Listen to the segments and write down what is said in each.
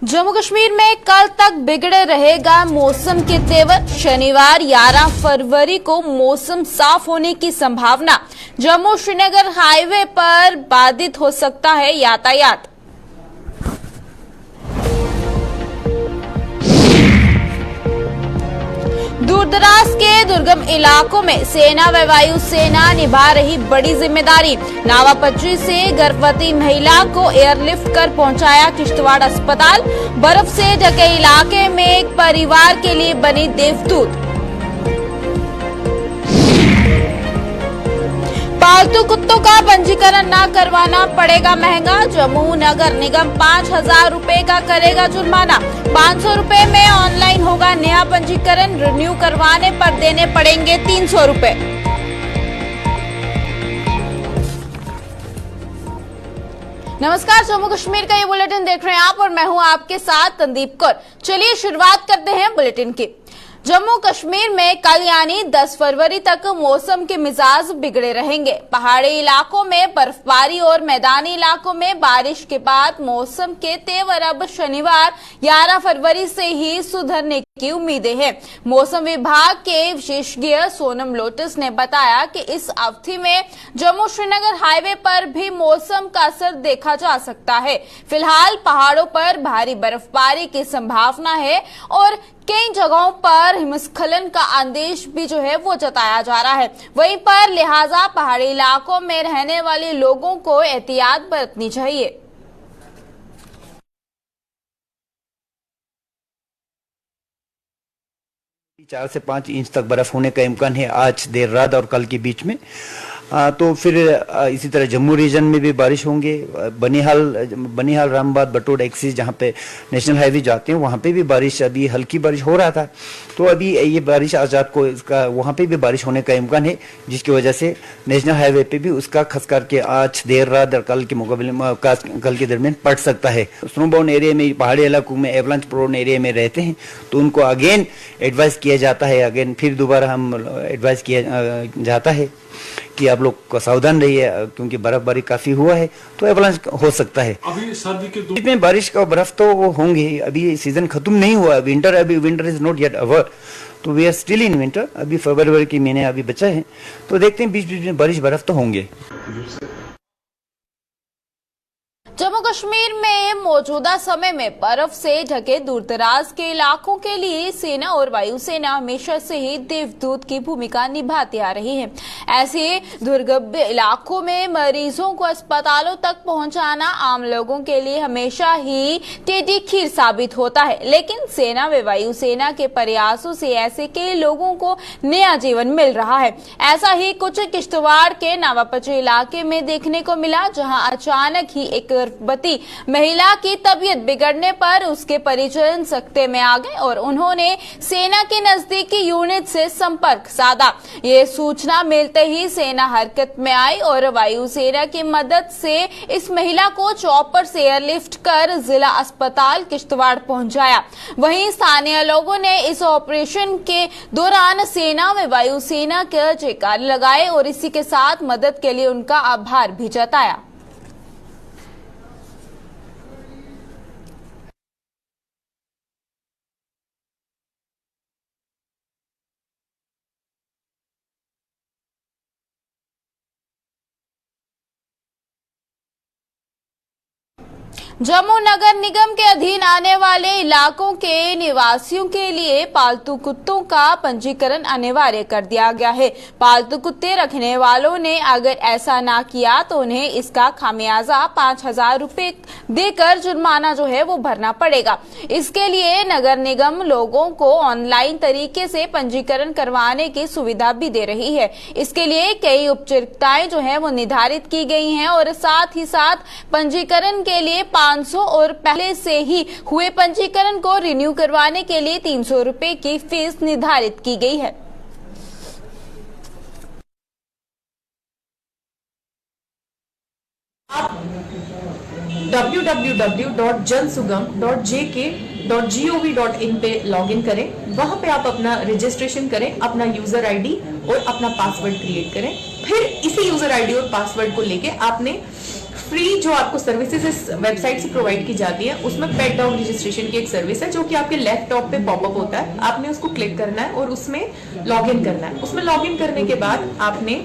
जम्मू कश्मीर में कल तक बिगड़े रहेगा मौसम के तेवर। शनिवार 11 फरवरी को मौसम साफ होने की संभावना। जम्मू श्रीनगर हाईवे पर बाधित हो सकता है यातायात। दूरदराज के दुर्गम इलाकों में सेना व वायुसेना निभा रही बड़ी जिम्मेदारी। नावापच्ची से गर्भवती महिला को एयरलिफ्ट कर पहुंचाया किश्तवाड़ अस्पताल। बर्फ से ढके इलाके में एक परिवार के लिए बनी देवदूत। पालतू कुत्तों का पंजीकरण न करवाना पड़ेगा महंगा। जम्मू नगर निगम 5,000 रुपए का करेगा जुर्माना। 500 रुपए में ऑनलाइन होगा नया पंजीकरण। रिन्यू करवाने पर देने पड़ेंगे 300 रुपए। नमस्कार, जम्मू कश्मीर का ये बुलेटिन देख रहे हैं आप और मैं हूं आपके साथ तंदीप कौर। चलिए शुरुआत करते हैं बुलेटिन की। जम्मू कश्मीर में कल यानी 10 फरवरी तक मौसम के मिजाज बिगड़े रहेंगे। पहाड़ी इलाकों में बर्फबारी और मैदानी इलाकों में बारिश के बाद मौसम के तेवर अब शनिवार 11 फरवरी से ही सुधरने की उम्मीदें हैं। मौसम विभाग के विशेषज्ञ सोनम लोटस ने बताया कि इस अवधि में जम्मू श्रीनगर हाईवे पर भी मौसम का असर देखा जा सकता है। फिलहाल पहाड़ों पर भारी बर्फबारी की संभावना है और कई जगहों पर हिमस्खलन का आदेश भी वो जताया जा रहा है। वहीं पर लिहाजा पहाड़ी इलाकों में रहने वाले लोगों को एहतियात बरतनी चाहिए। चार से 5 इंच तक बर्फ होने का इम्कान है आज देर रात और कल के बीच में। तो फिर इसी तरह जम्मू रीजन में भी बारिश होंगे। बनिहाल रामबाद बटोड़ एक्सिस जहाँ पे नेशनल हाईवे जाते हैं वहाँ पे भी बारिश, अभी हल्की बारिश हो रहा था। तो अभी ये बारिश आज़ाद को इसका वहाँ पे भी बारिश होने का इम्कान है, जिसकी वजह से नेशनल हाईवे पे भी उसका खस करके आज देर रात और कल के मुकाबले कल के दरमियान पड़ सकता है। स्नोबाउंड एरिया में, पहाड़ी इलाकों में, एवलांच प्रोन एरिया में रहते हैं तो उनको अगेन एडवाइस किया जाता है, अगेन फिर दोबारा हम एडवाइस किया जाता है कि आप लोग सावधान रहिए, क्योंकि बर्फबारी काफी हुआ है तो एवलांच हो सकता है। अभी सर्दी के बीच में बारिश का बर्फ तो होंगे। अभी सीजन खत्म नहीं हुआ, winter is not yet over, तो we are still in winter. अभी फरवरी के महीने अभी बचा है, तो देखते हैं बीच बीच में बारिश बर्फ तो होंगे। जम्मू कश्मीर में मौजूदा समय में बर्फ से ढके दूरदराज के इलाकों के लिए सेना और वायुसेना हमेशा से ही देवदूत की भूमिका निभाती आ रही है। ऐसे दुर्गम इलाकों में मरीजों को अस्पतालों तक पहुंचाना आम लोगों के लिए हमेशा ही टेढ़ी खीर साबित होता है, लेकिन सेना व वायुसेना के प्रयासों से ऐसे कई लोगों को नया जीवन मिल रहा है। ऐसा ही कुछ किश्तवाड़ के नावापच्ची इलाके में देखने को मिला, जहां अचानक ही एक गर्भवती महिला की तबीयत बिगड़ने पर उसके परिजन सकते में आ गए और उन्होंने सेना के नजदीकी यूनिट से संपर्क साधा। ये सूचना मिलते ही सेना हरकत में आई और वायुसेना की मदद से इस महिला को चॉपर से एयरलिफ्ट कर जिला अस्पताल किश्तवाड़ पहुंचाया। वहीं स्थानीय लोगों ने इस ऑपरेशन के दौरान सेना व वायुसेना के जयकारे लगाए और इसी के साथ मदद के लिए उनका आभार भी जताया। जम्मू नगर निगम के अधीन आने वाले इलाकों के निवासियों के लिए पालतू कुत्तों का पंजीकरण अनिवार्य कर दिया गया है। पालतू कुत्ते रखने वालों ने अगर ऐसा ना किया तो उन्हें इसका खामियाजा 5,000 रुपए देकर जुर्माना वो भरना पड़ेगा। इसके लिए नगर निगम लोगों को ऑनलाइन तरीके से पंजीकरण करवाने की सुविधा भी दे रही है। इसके लिए कई औपचारिकताएं वो निर्धारित की गई हैं और साथ ही साथ पंजीकरण के लिए 500 और पहले से ही हुए पंजीकरण को रिन्यू करवाने के लिए 300 रुपए की फीस निर्धारित की गई है। www.jansugam.jk.gov.in पे लॉगिन करें। वहां पे आप अपना रजिस्ट्रेशन करें, अपना यूजर आईडी और अपना पासवर्ड क्रिएट करें। फिर इसी यूजर आईडी और पासवर्ड को लेके आपने फ्री जो आपको सर्विसेज इस वेबसाइट से प्रोवाइड की जाती है, उसमें पेट डॉग रजिस्ट्रेशन की एक सर्विस है जो कि आपके लैपटॉप पे पॉपअप होता है। आपने उसको क्लिक करना है और उसमें लॉग इन करना है। उसमें लॉग इन करने के बाद आपने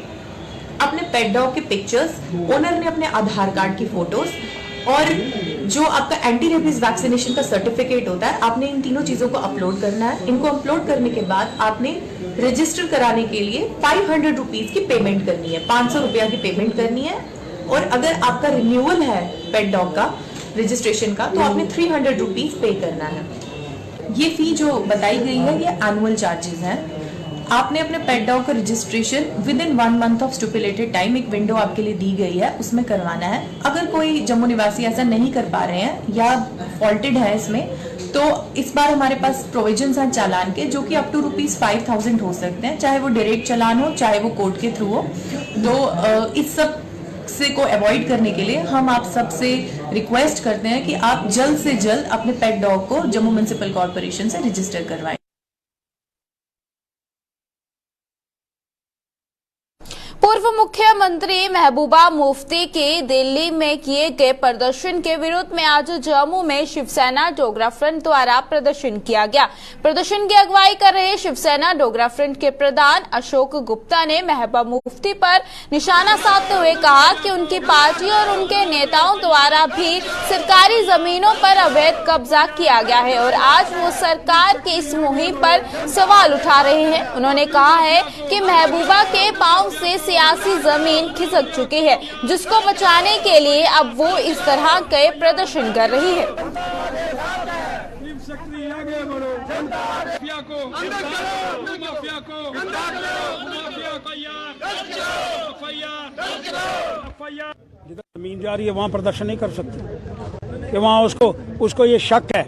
अपने पेट डॉग के पिक्चर्स, ओनर ने अपने आधार कार्ड की फोटोज और जो आपका एंटी रेबीज वैक्सीनेशन का सर्टिफिकेट होता है, आपने इन तीनों चीजों को अपलोड करना है। इनको अपलोड करने के बाद आपने रजिस्टर कराने के लिए 500 रुपीज की पेमेंट करनी है, 500 रुपया की पेमेंट करनी है। और अगर आपका रिन्यूअल है पेट डॉग का रजिस्ट्रेशन का, तो आपने 300 रुपीज पे करना है। ये फी जो बताई गई है ये एनुअल चार्जेस हैं। आपने अपने पेट डॉग का registration with in 1 month of stipulated time, एक विंडो आपके लिए दी गई है, उसमें करवाना है। अगर कोई जम्मू निवासी ऐसा नहीं कर पा रहे हैं या फॉल्टेड है इसमें, तो इस बार हमारे पास प्रोविजंस हैं चालान के, जो कि अप टू ₹5,000 हो सकते हैं, चाहे वो डायरेक्ट चालान हो चाहे वो कोर्ट के थ्रू हो। तो इस सब से को अवॉइड करने के लिए हम आप सबसे रिक्वेस्ट करते हैं कि आप जल्द से जल्द अपने पेट डॉग को जम्मू म्युनिसिपल कॉर्पोरेशन से रजिस्टर करवाएं। पूर्व मुख्यमंत्री महबूबा मुफ्ती के दिल्ली में किए गए प्रदर्शन के विरोध में आज जम्मू में शिवसेना डोगरा फ्रंट द्वारा प्रदर्शन किया गया। प्रदर्शन की अगुवाई कर रहे शिवसेना डोगरा फ्रंट के प्रधान अशोक गुप्ता ने महबूबा मुफ्ती पर निशाना साधते हुए कहा कि उनकी पार्टी और उनके नेताओं द्वारा भी सरकारी जमीनों पर अवैध कब्जा किया गया है और आज वो सरकार की इस मुहिम पर सवाल उठा रहे हैं। उन्होंने कहा है कि महबूबा के पांव से सियासी जमीन खिसक चुकी है, जिसको बचाने के लिए अब वो इस तरह के प्रदर्शन कर रही है। जमीन जा रही है वहाँ प्रदर्शन नहीं कर सकते कि वहाँ उसको ये शक है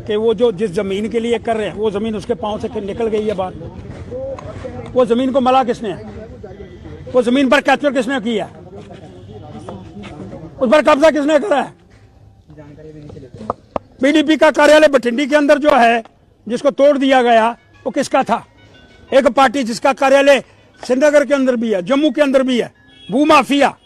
कि वो जो जिस जमीन के लिए कर रहे हैं वो जमीन उसके पांव से निकल गई है बाहर। वो जमीन को मला किसने है? वो जमीन पर कैप्चर किसने किया? उस पर कब्जा किसने करा है? पीडीपी का कार्यालय बठिंडी के अंदर जो है, जिसको तोड़ दिया गया, वो किसका था? एक पार्टी जिसका कार्यालय श्रीनगर के अंदर भी है, जम्मू के अंदर भी है, भू माफिया।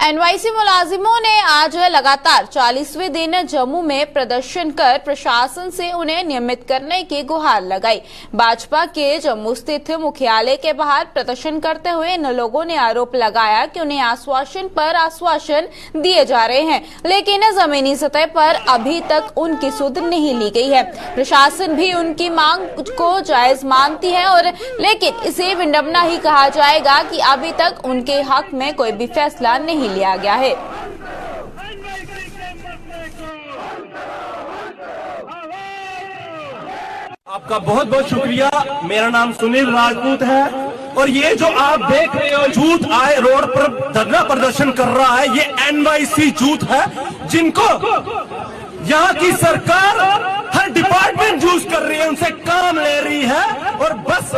एनवाईसी मुलाजिमों ने आज लगातार 40वें दिन जम्मू में प्रदर्शन कर प्रशासन से उन्हें नियमित करने की गुहार लगाई। भाजपा के जम्मू स्थित मुख्यालय के बाहर प्रदर्शन करते हुए इन लोगों ने आरोप लगाया कि उन्हें आश्वासन पर आश्वासन दिए जा रहे हैं, लेकिन जमीनी सतह पर अभी तक उनकी सुध नहीं ली गई है। प्रशासन भी उनकी मांग को जायज मानती है और लेकिन इसे विडंबना ही कहा जाएगा कि अभी तक उनके हक में कोई भी फैसला नहीं लिया गया है। आपका बहुत बहुत शुक्रिया। मेरा नाम सुनील राजपूत है और ये जो आप देख रहे हो झूठ आए रोड पर धरना प्रदर्शन कर रहा है, ये एनवाईसी झूठ है, जिनको यहाँ की सरकार हर डिपार्टमेंट यूज कर रही है, उनसे काम ले रही है और बस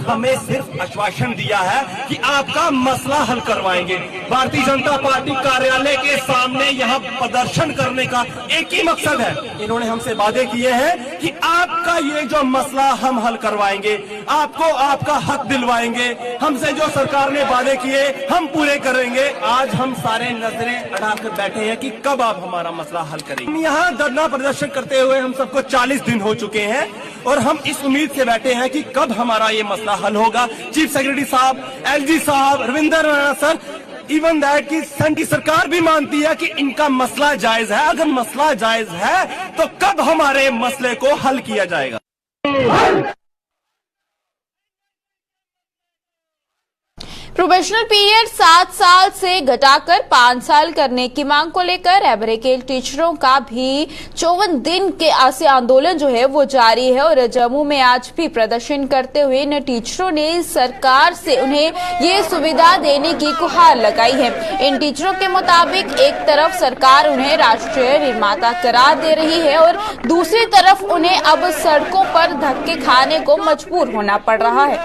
हमें सिर्फ आश्वासन दिया है कि आपका मसला हल करवाएंगे। भारतीय जनता पार्टी कार्यालय के सामने यहाँ प्रदर्शन करने का एक ही मकसद है, इन्होंने हमसे वादे किए हैं कि आपका ये जो मसला हम हल करवाएंगे, आपको आपका हक दिलवाएंगे, हमसे जो सरकार ने वादे किए हम पूरे करेंगे। आज हम सारे नजरें अड़ाकर बैठे हैं कि कब आप हमारा मसला हल करेंगे। हम यहाँ धरना प्रदर्शन करते हुए हम सबको 40 दिन हो चुके हैं और हम इस उम्मीद से बैठे हैं कि कब हमारा ये मसला हल होगा। चीफ सेक्रेटरी साहब, एलजी साहब, Ravinder Rana sir, even that की सेंट्रल सरकार भी मानती है कि इनका मसला जायज है। अगर मसला जायज है तो कब हमारे मसले को हल किया जाएगा? प्रोबेशनल पीरियड 7 साल से घटाकर 5 साल करने की मांग को लेकर एवरेज के टीचरों का भी 54 दिन के ऐसे आंदोलन जो है वो जारी है और जम्मू में आज भी प्रदर्शन करते हुए इन टीचरों ने सरकार से उन्हें ये सुविधा देने की गुहार लगाई है। इन टीचरों के मुताबिक एक तरफ सरकार उन्हें राष्ट्रीय निर्माता करार दे रही है और दूसरी तरफ उन्हें अब सड़कों पर धक्के खाने को मजबूर होना पड़ रहा है।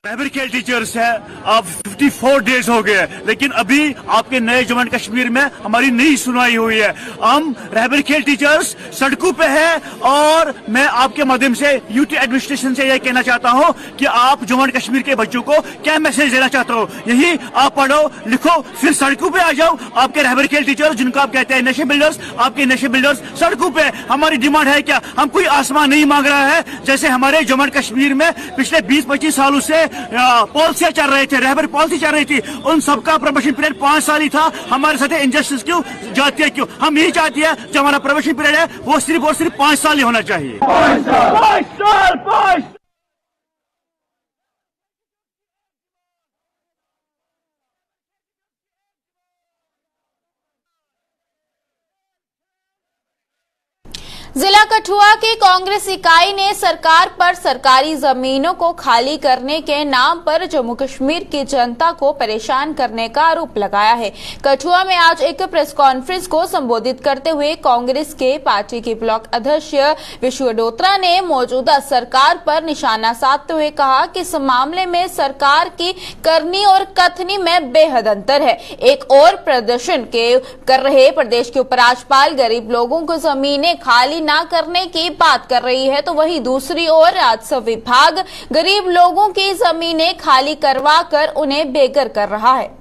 रहबर खेल टीचर्स है, अब 54 डेज हो गए, लेकिन अभी आपके नए जम्मू एंड कश्मीर में हमारी नई सुनाई हुई है। हम रहबर खेल टीचर्स सड़कों पे है और मैं आपके माध्यम से यूटी एडमिनिस्ट्रेशन से यह कहना चाहता हूं कि आप जम्मू एंड कश्मीर के बच्चों को क्या मैसेज देना चाहते हो, यही आप पढ़ो लिखो फिर सड़कों पे आ जाओ। आपके रहबर खेल टीचर्स जिनको आप कहते हैं नशे बिल्डर्स, आपके नशे बिल्डर्स सड़कों पे। हमारी डिमांड है क्या, हम कोई आसमान नहीं मांग रहा है। जैसे हमारे जम्मू एंड कश्मीर में पिछले 20-25 सालों से पॉलिसियां चल रहे थे, रहबर पॉलिसी चल रही थी, उन सबका प्रमोशन पीरियड 5 साल ही था। हमारे साथ इनजस्टिस क्यों जाती है, क्यों? हम यही चाहते हैं जो हमारा प्रमोशन पीरियड है वो सिर्फ और सिर्फ 5 साल ही होना चाहिए। 5 साल। जिला कठुआ की कांग्रेस इकाई ने सरकार पर सरकारी जमीनों को खाली करने के नाम पर जम्मू कश्मीर की जनता को परेशान करने का आरोप लगाया है। कठुआ में आज एक प्रेस कॉन्फ्रेंस को संबोधित करते हुए कांग्रेस के पार्टी के ब्लॉक अध्यक्ष विश्व डोत्रा ने मौजूदा सरकार पर निशाना साधते हुए कहा कि इस मामले में सरकार की करनी और कथनी में बेहद अंतर है। एक और प्रदर्शन कर रहे प्रदेश के उपराज्यपाल गरीब लोगों को जमीनें खाली ना करने की बात कर रही है, तो वहीं दूसरी ओर राजस्व विभाग गरीब लोगों की जमीनें खाली करवा कर उन्हें बेघर कर रहा है।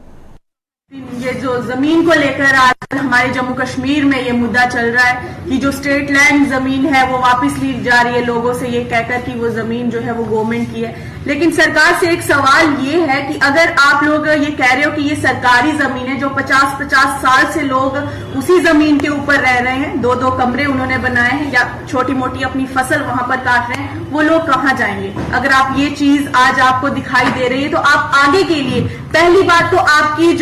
ये जो जमीन को लेकर आज हमारे जम्मू कश्मीर में ये मुद्दा चल रहा है कि जो स्टेट लैंड जमीन है वो वापस ली जा रही है लोगों से ये कहकर कि वो जमीन जो है वो गवर्नमेंट की है। लेकिन सरकार से एक सवाल ये है कि अगर आप लोग ये कह रहे हो कि ये सरकारी जमीन है, जो 50-50 साल से लोग उसी जमीन के ऊपर रह रहे हैं, 2-2 कमरे उन्होंने बनाए हैं या छोटी मोटी अपनी फसल वहां पर काट रहे हैं, वो लोग कहाँ जाएंगे? अगर आप ये चीज आज आपको दिखाई दे रही है तो आप आगे के लिए पहली बात तो आपकी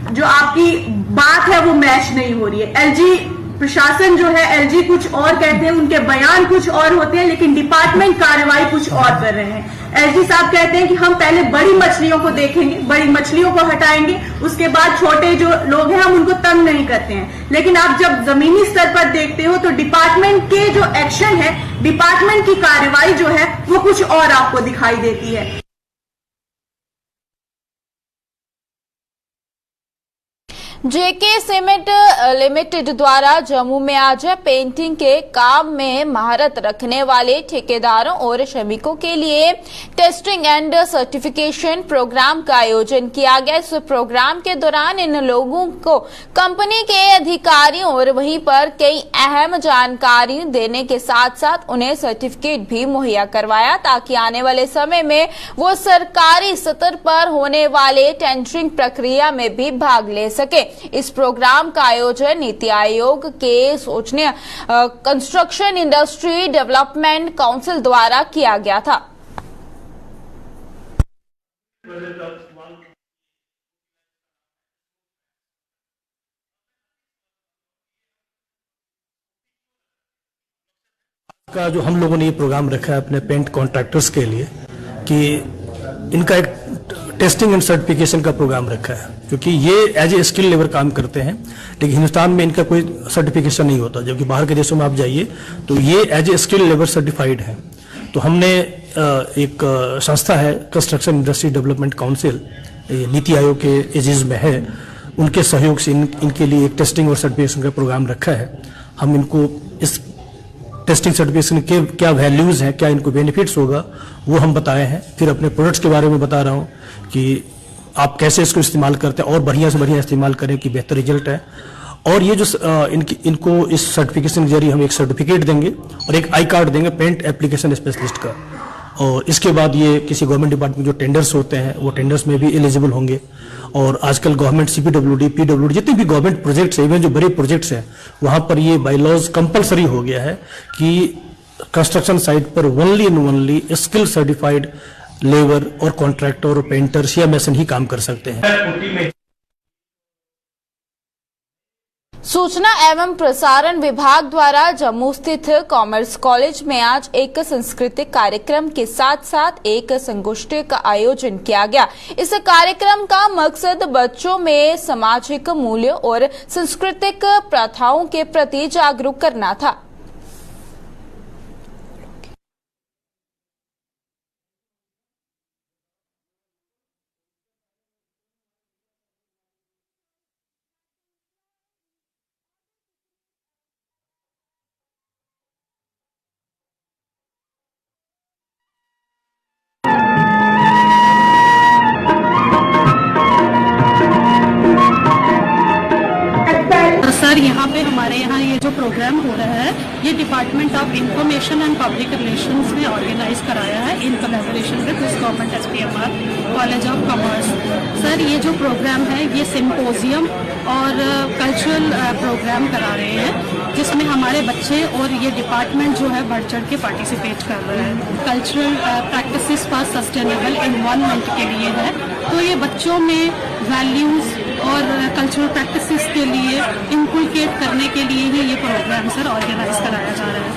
जो आपकी बात है वो मैच नहीं हो रही है। एलजी प्रशासन जो है, एलजी कुछ और कहते हैं, उनके बयान कुछ और होते हैं, लेकिन डिपार्टमेंट कार्रवाई कुछ और कर रहे हैं। एलजी साहब कहते हैं कि हम पहले बड़ी मछलियों को देखेंगे, बड़ी मछलियों को हटाएंगे, उसके बाद छोटे जो लोग हैं हम उनको तंग नहीं करते हैं। लेकिन आप जब जमीनी स्तर पर देखते हो तो डिपार्टमेंट के जो एक्शन है, डिपार्टमेंट की कार्रवाई जो है वो कुछ और आपको दिखाई देती है। जेके सीमेंट लिमिटेड द्वारा जम्मू में आज पेंटिंग के काम में महारत रखने वाले ठेकेदारों और श्रमिकों के लिए टेस्टिंग एंड सर्टिफिकेशन प्रोग्राम का आयोजन किया गया। इस प्रोग्राम के दौरान इन लोगों को कंपनी के अधिकारियों और वहीं पर कई अहम जानकारी देने के साथ साथ उन्हें सर्टिफिकेट भी मुहैया करवाया, ताकि आने वाले समय में वो सरकारी स्तर पर होने वाले टेंडरिंग प्रक्रिया में भी भाग ले सके। इस प्रोग्राम का आयोजन नीति आयोग के सोचने कंस्ट्रक्शन इंडस्ट्री डेवलपमेंट काउंसिल द्वारा किया गया था। का जो हम लोगों ने ये प्रोग्राम रखा है अपने पेंट कॉन्ट्रैक्टर्स के लिए कि इनका एक टेस्टिंग एंड सर्टिफिकेशन का प्रोग्राम रखा है, क्योंकि ये एज ए स्किल लेबर काम करते हैं, लेकिन हिंदुस्तान में इनका कोई सर्टिफिकेशन नहीं होता, जबकि बाहर के देशों में आप जाइए तो ये as a skill labour certified है। तो हमने एक संस्था है construction industry development council, NITI Aayog के एजेज में है, उनके सहयोग से इनके लिए एक टेस्टिंग और सर्टिफिकेशन का प्रोग्राम रखा है। हम इनको इस टेस्टिंग सर्टिफिकेशन के क्या वैल्यूज हैं, क्या इनको बेनिफिट्स होगा, वो हम बताए हैं। फिर अपने प्रोडक्ट्स के बारे में बता रहा हूँ कि आप कैसे इसको इस्तेमाल करते हैं और बढ़िया से बढ़िया इस्तेमाल करें कि बेहतर रिजल्ट है। और ये जो इनको इस सर्टिफिकेशन के जरिए हम एक सर्टिफिकेट देंगे और एक आई कार्ड देंगे पेंट एप्लीकेशन स्पेशलिस्ट का, और इसके बाद ये किसी गवर्नमेंट डिपार्टमेंट जो टेंडर्स होते हैं वो टेंडर्स में भी एलिजिबल होंगे। और आजकल गवर्नमेंट सीपीडब्ल्यूडी, पीडब्ल्यूडी, जितने भी गवर्नमेंट प्रोजेक्ट्स हैं, इवन जो बड़े प्रोजेक्ट्स हैं, वहां पर ये बायलॉज कंपलसरी हो गया है कि कंस्ट्रक्शन साइट पर only and only skill certified labour और कॉन्ट्रैक्टर और पेंटर्स या मैसन ही काम कर सकते हैं। सूचना एवं प्रसारण विभाग द्वारा जम्मू स्थित कॉमर्स कॉलेज में आज एक सांस्कृतिक कार्यक्रम के साथ साथ एक संगोष्ठी का आयोजन किया गया। इस कार्यक्रम का मकसद बच्चों में सामाजिक मूल्यों और सांस्कृतिक प्रथाओं के प्रति जागरूक करना था। सर यहाँ पे हमारे यहाँ ये जो प्रोग्राम हो रहा है ये department of information and public relations ने ऑर्गेनाइज कराया है in collaboration with government SPMR college of commerce. Sir ये जो प्रोग्राम है ये सिम्पोजियम और कल्चरल प्रोग्राम करा रहे हैं जिसमें हमारे बच्चे और ये डिपार्टमेंट जो है बढ़ चढ़ के पार्टिसिपेट कर रहे हैं। Cultural practices for sustainable environment के लिए है, तो ये बच्चों में वैल्यूज और कल्चरल प्रैक्टिसेस के लिए इनकुलकेट करने के लिए ही ये प्रोग्राम सर ऑर्गेनाइज कराया जा रहा है।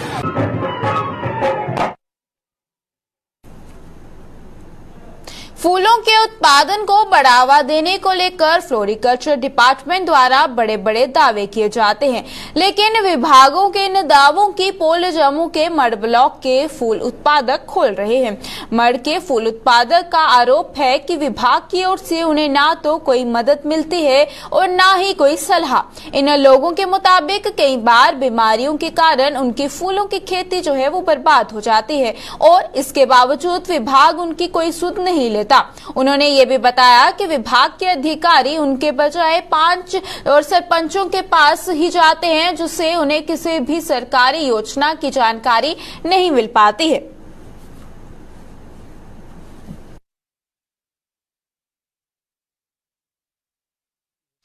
फूलों के उत्पादन को बढ़ावा देने को लेकर फ्लोरिकल्चर डिपार्टमेंट द्वारा बड़े बड़े दावे किए जाते हैं, लेकिन विभागों के इन दावों की पोल जम्मू के मड ब्लॉक के फूल उत्पादक खोल रहे हैं। मड के फूल उत्पादक का आरोप है कि विभाग की ओर से उन्हें ना तो कोई मदद मिलती है और ना ही कोई सलाह। इन लोगों के मुताबिक कई बार बीमारियों के कारण उनकी फूलों की खेती जो है वो बर्बाद हो जाती है और इसके बावजूद विभाग उनकी कोई सुध नहीं लेता। उन्होंने ये भी बताया कि विभाग के अधिकारी उनके बजाय 5 और सरपंचों के पास ही जाते हैं, जिससे उन्हें किसी भी सरकारी योजना की जानकारी नहीं मिल पाती है।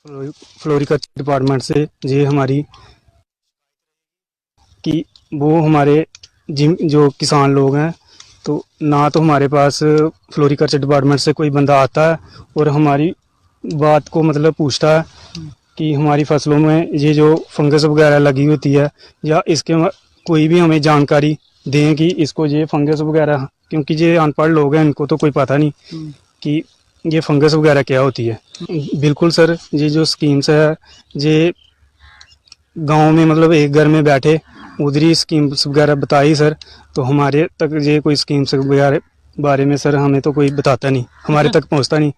फ्लोरिकल्चर डिपार्टमेंट से ये हमारी कि वो हमारे जो किसान लोग हैं तो ना तो हमारे पास फ्लोरिकल्चर डिपार्टमेंट से कोई बंदा आता है और हमारी बात को मतलब पूछता है कि हमारी फसलों में ये जो फंगस वगैरह लगी होती है या इसके कोई भी हमें जानकारी दें कि इसको ये फंगस वगैरह, क्योंकि ये अनपढ़ लोग हैं इनको तो कोई पता नहीं कि ये फंगस वगैरह क्या होती है। बिल्कुल सर, ये जो स्कीम्स है ये गांव में मतलब एक घर में बैठे उधरी स्कीम्स वगैरह बताई सर, तो हमारे तक ये कोई स्कीम्स वगैरह बारे में सर हमें तो कोई बताता नहीं, हमारे तक पहुंचता नहीं।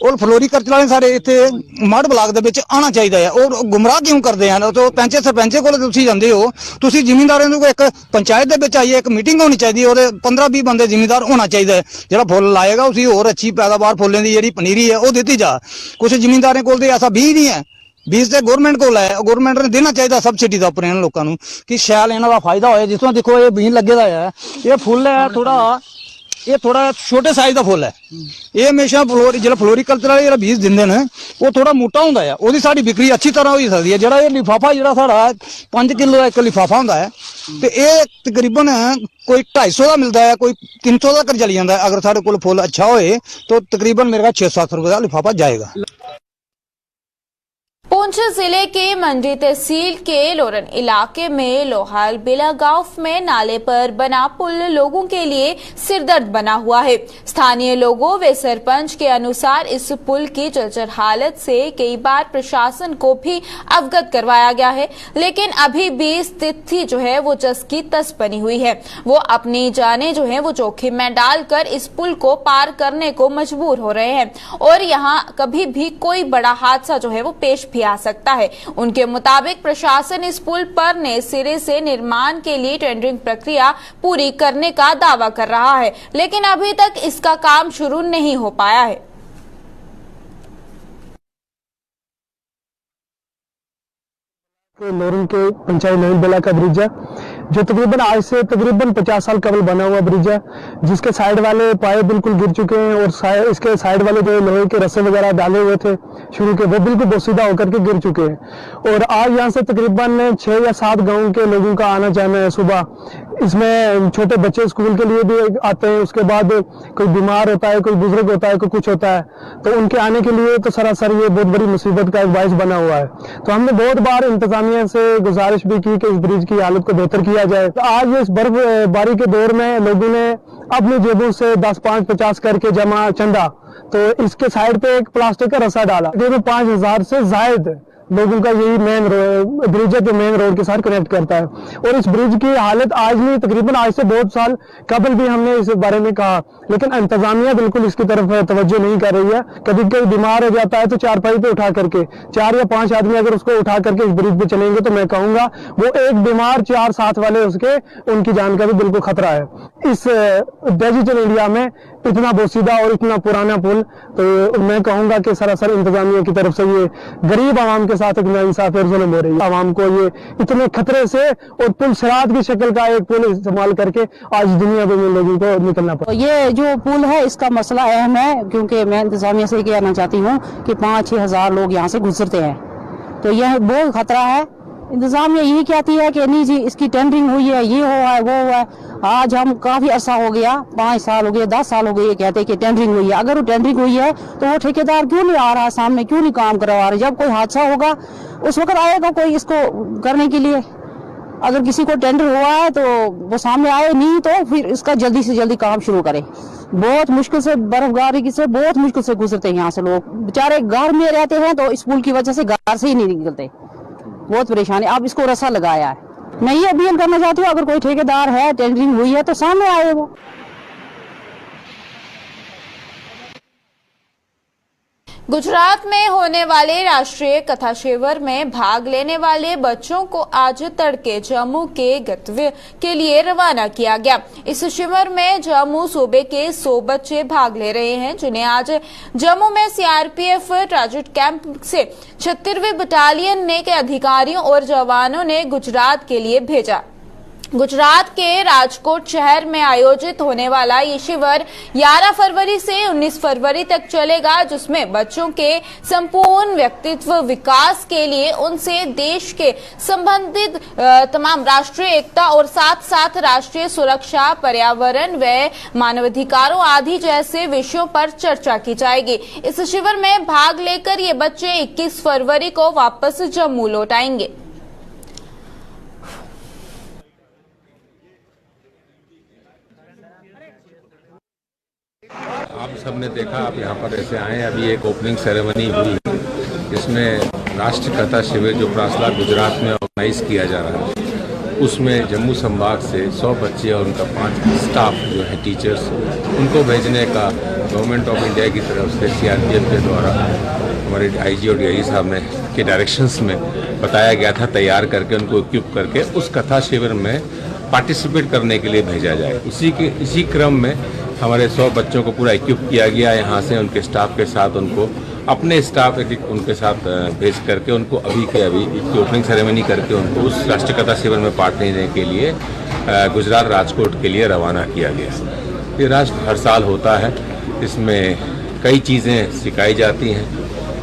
और फ्लोरिकल्चर वाले सारे इतने मड ब्लॉक ਦੇ ਵਿੱਚ ਆਣਾ ਚਾਹੀਦਾ ਹੈ और ਗੁੰਮਰਾਹ ਕਿਉਂ ਕਰਦੇ ਹਨ। तो ਪੈਂਚੇ ਸਰਪੰਚੇ ਕੋਲ ਤੁਸੀਂ ਜਾਂਦੇ ਹੋ, ਤੁਸੀਂ ਜ਼ਿਮੀਂਦਾਰਾਂ ਨੂੰ ਇੱਕ ਪੰਚਾਇਤ ਦੇ ਵਿੱਚ ਆਈਏ, ਇੱਕ ਮੀਟਿੰਗ ਹੋਣੀ ਚਾਹੀਦੀ ਹੈ, ਉਹਦੇ 15-20 ਬੰਦੇ ਜ਼ਿਮੀਂਦਾਰ ਹੋਣਾ ਚਾਹੀਦਾ ਹੈ ਜਿਹੜਾ ਫੁੱਲ ਲਾਏਗਾ ਉਸੇ ਹੋਰ ਅੱਛੀ ਪੈਦਾਵਾਰ ਫੁੱਲਾਂ ਦੀ ਜਿਹੜੀ ਪਨੀਰੀ ਹੈ ਉਹ ਦਿੱਤੀ ਜਾ। ਕੁਝ ਜ਼ਿਮੀਂਦਾਰਾਂ ਕੋਲ ਤੇ ਐਸਾ ਬੀਜ ਨਹੀਂ ਹੈ, ਬੀਜ ਤੇ ਗਵਰਨਮੈਂਟ ਕੋਲ ਹੈ, ਗਵਰਨਮੈਂਟ ਨੇ ਦੇਣਾ ਚਾਹੀਦਾ ਸਬਸਿਡੀ ਦਾ ਉੱਪਰ ਇਹਨਾਂ ਲੋਕਾਂ ਨੂੰ ਕਿ ਸ਼ੈਲ ਇਹਨਾਂ ਦਾ ਫਾਇਦਾ ਹੋਏ। ਜਿਸ ਤਰ੍ਹਾਂ ਦੇਖੋ ਇਹ ਬੀਜ ਲੱਗੇ ਦਾ ਹੈ, ਇਹ ਫੁੱਲ ਹੈ ਇਹ ਥੋੜਾ ਛੋਟੇ ਸਾਈਜ਼ ਦਾ ਫੁੱਲ ਹੈ। ਇਹ ਹਮੇਸ਼ਾ ਜਿਹੜਾ ਫਲੋਰੀਕਲਚਰ ਵਾਲੇ ਜਿਹੜਾ ਬੀਜ ਦਿੰਦੇ ਨੇ ਉਹ ਥੋੜਾ ਮੋਟਾ ਹੁੰਦਾ ਹੈ, ਉਹਦੀ ਸਾਡੀ ਵਿਕਰੀ ਅੱਛੀ ਤਰ੍ਹਾਂ ਹੋ ਸਕਦੀ ਹੈ। ਜਿਹੜਾ ਇਹ ਲਿਫਾਫਾ ਜਿਹੜਾ ਸਾਡਾ 5 ਕਿਲੋ ਦਾ ਇੱਕ ਲਿਫਾਫਾ ਹੁੰਦਾ ਹੈ ਤੇ ਇਹ ਤਕਰੀਬਨ ਕੋਈ 250 ਦਾ ਮਿਲਦਾ ਹੈ, ਕੋਈ 300 ਦਾ ਕਰ ਚਲੀ ਜਾਂਦਾ ਹੈ। ਅਗਰ ਸਾਡੇ ਕੋਲ ਫੁੱਲ ਅੱਛਾ ਹੋਏ ਤਾਂ तकरीबन मेरे 6-7 रुपए का लिफाफा जाएगा। पुंछ जिले के मंडी तहसील के लोरन इलाके में लोहाल बेला गांव में नाले पर बना पुल लोगों के लिए सिरदर्द बना हुआ है। स्थानीय लोगों व सरपंच के अनुसार इस पुल की जर्जर हालत से कई बार प्रशासन को भी अवगत करवाया गया है, लेकिन अभी भी स्थिति जो है वो जस की तस बनी हुई है। वो अपनी जाने जो है वो जोखिम में डालकर इस पुल को पार करने को मजबूर हो रहे हैं और यहाँ कभी भी कोई बड़ा हादसा जो है वो पेश भी आ सकता है। उनके मुताबिक प्रशासन इस पुल पर नए सिरे से निर्माण के लिए टेंडरिंग प्रक्रिया पूरी करने का दावा कर रहा है, लेकिन अभी तक इसका काम शुरू नहीं हो पाया है। लोरन के पंचायत नई बेला का ब्रिज है जो तकरीबन आज से तकरीबन 50 साल कबल बना हुआ ब्रिज है, जिसके साइड वाले पाए बिल्कुल गिर चुके हैं और इसके साइड वाले जो लोहे के रस्से वगैरह डाले हुए थे शुरू के वो बिल्कुल बोसीदा होकर के गिर चुके हैं। और आज यहाँ से तकरीबन 6 या 7 गांव के लोगों का आना जाना है सुबह। इसमें छोटे बच्चे स्कूल के लिए भी आते हैं, उसके बाद कोई बीमार होता है, कोई बुजुर्ग होता है, कोई कुछ होता है, तो उनके आने के लिए तो सरासर ये बहुत बड़ी मुसीबत का एक बाइस बना हुआ है। तो हमने बहुत बार इंतजामिया से गुजारिश भी की कि इस ब्रिज की हालत को बेहतर किया जाए। तो आज इस बर्फबारी के दौर में लोगों ने अपनी जेबों से 10, 5, 50 करके जमा चंदा, तो इसके साइड पे एक प्लास्टिक का रस्सा डाला। 5,000 से जायद लोगों का यही मेन ब्रिज है जो मेन रोड के साथ कनेक्ट करता है। और इस ब्रिज की हालत आज नहीं, तकरीबन आज से बहुत साल कबल भी हमने इस बारे में कहा, लेकिन इंतजामिया बिल्कुल इसकी तरफ तवज्जो नहीं कर रही है। कभी कोई बीमार हो जाता है तो चारपाई पे उठा करके 4 या 5 आदमी अगर उसको उठा करके इस ब्रिज पे चलेंगे तो मैं कहूंगा वो एक बीमार 4 साथ वाले उनकी जान का भी बिल्कुल खतरा है। इस डिजिटल इंडिया में इतना बोसीदा और इतना पुराना पुल, तो मैं कहूंगा कि सरासर इंतजामिया की तरफ से ये गरीब आवाम के साथ एक नाइंसाफी और जुल्म हो रही है। आवाम को ये इतने खतरे से और पुल सिरात की शक्ल का एक पुल इस्तेमाल करके आज दुनिया भर में लोगों को निकलना पड़ा। ये जो पुल है इसका मसला अहम है, क्योंकि मैं इंतजामिया से कहना चाहती हूँ कि 5-6 हज़ार लोग यहाँ से गुजरते हैं, तो यह बहुत खतरा है। इंतजामिया यही कहती है कि नहीं जी इसकी टेंडरिंग हुई है, ये हुआ है, वो हुआ है। आज हम काफी अरसा हो गया, 5 साल हो गए, 10 साल हो गए, ये कहते हैं कि टेंडरिंग हुई है। अगर वो टेंडरिंग हुई है तो वो ठेकेदार क्यों नहीं आ रहा है सामने, क्यों नहीं काम करवा रहा है? जब कोई हादसा होगा उस वक्त आएगा कोई इसको करने के लिए। अगर किसी को टेंडर हुआ है तो वो सामने आए, नहीं तो फिर इसका जल्दी से जल्दी काम शुरू करे। बहुत मुश्किल से बर्फबारी से बहुत मुश्किल से गुजरते हैं यहाँ से लोग, बेचारे घर में रहते हैं तो इस पुल की वजह से घर से ही नहीं निकलते, बहुत परेशानी। अब इसको रस्सा लगाया है। मैं ये अपील करना चाहती हूँ, अगर कोई ठेकेदार है, टेंडरिंग हुई है तो सामने आए वो। गुजरात में होने वाले राष्ट्रीय कथा शिविर में भाग लेने वाले बच्चों को आज तड़के जम्मू के गंतव्य के लिए रवाना किया गया। इस शिविर में जम्मू सूबे के 100 बच्चे भाग ले रहे हैं, जिन्हें आज जम्मू में सीआरपीएफ ट्रांजिट कैंप से 36वीं बटालियन ने के अधिकारियों और जवानों ने गुजरात के लिए भेजा। गुजरात के राजकोट शहर में आयोजित होने वाला ये शिविर 11 फरवरी से 19 फरवरी तक चलेगा, जिसमें बच्चों के संपूर्ण व्यक्तित्व विकास के लिए उनसे देश के संबंधित तमाम राष्ट्रीय एकता और साथ साथ राष्ट्रीय सुरक्षा, पर्यावरण व मानवाधिकारों आदि जैसे विषयों पर चर्चा की जाएगी। इस शिविर में भाग लेकर ये बच्चे 21 फरवरी को वापस जम्मू लौट आएंगे। आप सबने देखा, आप यहाँ पर ऐसे आए, अभी एक ओपनिंग सेरेमनी हुई, इसमें राष्ट्रीय कथा शिविर जो प्रासला गुजरात में ऑर्गेनाइज किया जा रहा है, उसमें जम्मू संभाग से 100 बच्चे और उनका 5 स्टाफ जो है टीचर्स, उनको भेजने का गवर्नमेंट ऑफ इंडिया की तरफ से सीआरपीएफ के द्वारा हमारे आईजी और डीआईजी साहब ने के डायरेक्शंस में बताया गया था, तैयार करके उनको इक्विप करके उस कथा शिविर में पार्टिसिपेट करने के लिए भेजा जाए। इसी क्रम में हमारे 100 बच्चों को पूरा इक्विप किया गया यहाँ से, उनके स्टाफ के साथ, उनको अपने स्टाफ उनके साथ भेज करके उनको अभी ओपनिंग सेरेमनी करके उनको उस राष्ट्रीय कथा शिविर में पार्ट लेने के लिए गुजरात राजकोट के लिए रवाना किया गया। ये राष्ट्र हर साल होता है, इसमें कई चीज़ें सिखाई जाती हैं,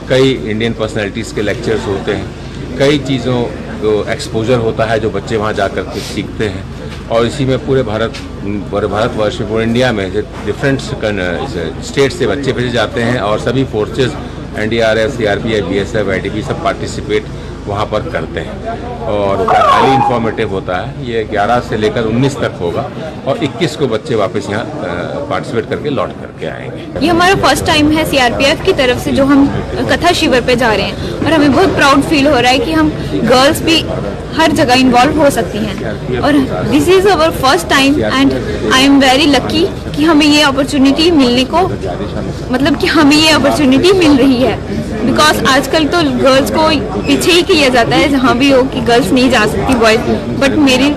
कई इंडियन पर्सनैलिटीज़ के लेक्चर्स होते हैं, कई चीज़ों को एक्सपोजर होता है जो बच्चे वहाँ जाकर कुछ सीखते हैं। और इसी में पूरे भारतवर्ष में, पूरे इंडिया में डिफरेंट स्टेट से बच्चे भेजे जाते हैं और सभी forces NDRF, CRPF, BSF, ITB सब पार्टिसिपेट वहाँ पर करते हैं और हाईली इंफॉर्मेटिव होता है। ये 11 से लेकर 19 तक होगा और 21 को बच्चे वापस यहाँ पार्टिसिपेट करके लौट करके आएंगे। ये हमारा फर्स्ट टाइम है सीआरपीएफ की तरफ से जो हम कथा शिविर पे जा रहे हैं और हमें बहुत प्राउड फील हो रहा है कि हम गर्ल्स भी हर जगह इन्वॉल्व हो सकती हैं और this is our first time and I am very lucky कि हमें ये अपॉर्चुनिटी मिलने को, मतलब कि हमें ये अपॉर्चुनिटी मिल रही है, बिकॉज आजकल तो गर्ल्स को पीछे ही किया जाता है जहाँ भी हो कि गर्ल्स नहीं जा सकती बॉयज, बट मेरी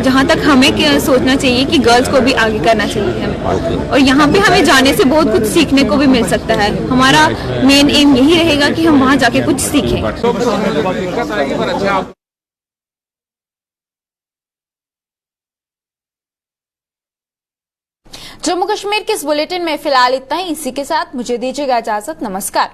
जहाँ तक हमें सोचना चाहिए कि गर्ल्स को भी आगे करना चाहिए हमें, और यहाँ पे हमें जाने से बहुत कुछ सीखने को भी मिल सकता है। हमारा मेन एम यही रहेगा कि हम वहाँ जाके कुछ सीखें। जम्मू कश्मीर के इस बुलेटिन में फिलहाल इतना ही। इसी के साथ मुझे दीजिएगा इजाजत। नमस्कार।